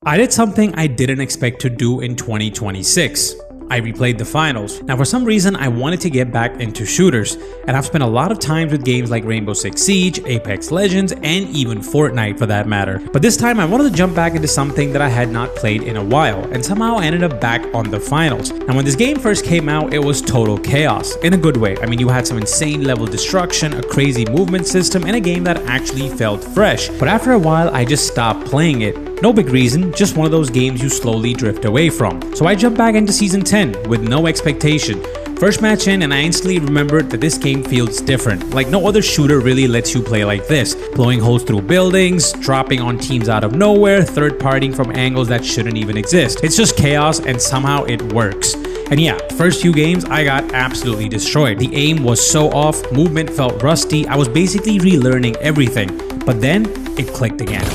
I did something I didn't expect to do in 2026. I replayed the finals. Now for some reason I wanted to get back into shooters, and I've spent a lot of time with games like Rainbow Six Siege, Apex Legends, and even Fortnite for that matter. But this time I wanted to jump back into something that I had not played in a while, and somehow I ended up back on the finals. Now when this game first came out, it was total chaos, in a good way. I mean, you had some insane level destruction, a crazy movement system, and a game that actually felt fresh. But after a while I just stopped playing it. No big reason, just one of those games you slowly drift away from. So I jumped back into Season 10 with no expectation. First match in and I instantly remembered that this game feels different. Like no other shooter really lets you play like this. Blowing holes through buildings, dropping on teams out of nowhere, third partying from angles that shouldn't even exist. It's just chaos and somehow it works. And yeah, first few games I got absolutely destroyed. The aim was so off, movement felt rusty, I was basically relearning everything. But then it clicked again.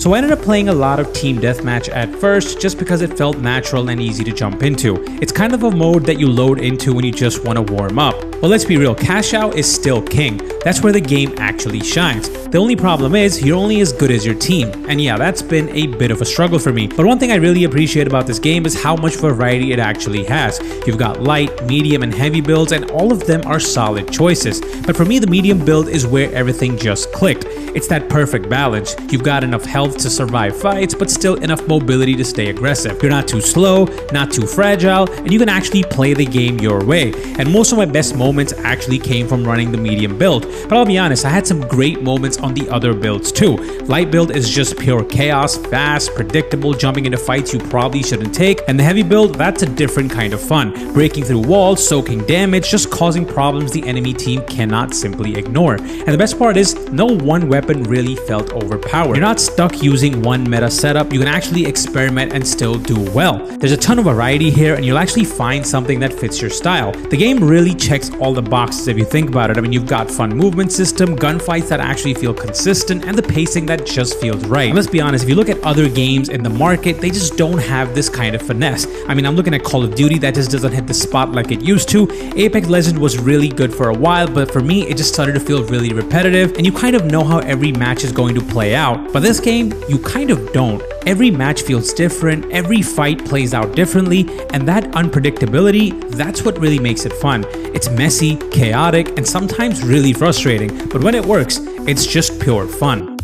So I ended up playing a lot of Team Deathmatch at first just because it felt natural and easy to jump into. It's kind of a mode that you load into when you just want to warm up. But let's be real, cash out is still king. That's where the game actually shines. The only problem is you're only as good as your team. And yeah, that's been a bit of a struggle for me. But one thing I really appreciate about this game is how much variety it actually has. You've got light, medium, and heavy builds, and all of them are solid choices. But for me, the medium build is where everything just clicked. It's that perfect balance. You've got enough health to survive fights, but still enough mobility to stay aggressive. You're not too slow, not too fragile, and you can actually play the game your way. And most of my best moments actually came from running the medium build. But I'll be honest, I had some great moments on the other builds too. Light build is just pure chaos, fast, predictable, jumping into fights you probably shouldn't take. And the heavy build, that's a different kind of fun. Breaking through walls, soaking damage, just causing problems the enemy team cannot simply ignore. And the best part is, no one weapon really felt overpowered. You're not stuck using one meta setup, you can actually experiment and still do well. There's a ton of variety here and you'll actually find something that fits your style. The game really checks all the boxes if you think about it. I mean, you've got fun movement system, gunfights that actually feel consistent, and the pacing that just feels right. And let's be honest, if you look at other games in the market, they just don't have this kind of finesse. I mean, I'm looking at Call of Duty that just doesn't hit the spot like it used to. Apex Legends was really good for a while, but for me, it just started to feel really repetitive, and you kind of know how every match is going to play out. But this game, you kind of don't. Every match feels different, every fight plays out differently, and that unpredictability, that's what really makes it fun. It's messy, chaotic, and sometimes really frustrating, but when it works, it's just pure fun.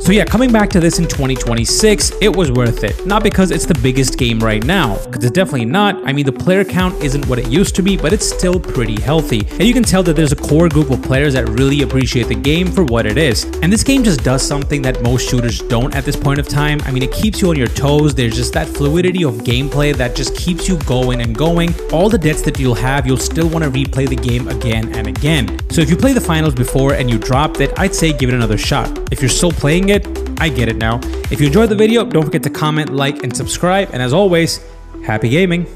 So yeah, coming back to this in 2026, it was worth it. Not because it's the biggest game right now, because it's definitely not. I mean, the player count isn't what it used to be, but it's still pretty healthy. And you can tell that there's a core group of players that really appreciate the game for what it is. And this game just does something that most shooters don't at this point of time. I mean, it keeps you on your toes. There's just that fluidity of gameplay that just keeps you going and going. All the deaths that you'll have, you'll still want to replay the game again and again. So if you played the finals before and you dropped it, I'd say give it another shot. If you're still playing it, I get it now. If you enjoyed the video, don't forget to comment, like, and subscribe. And as always, happy gaming.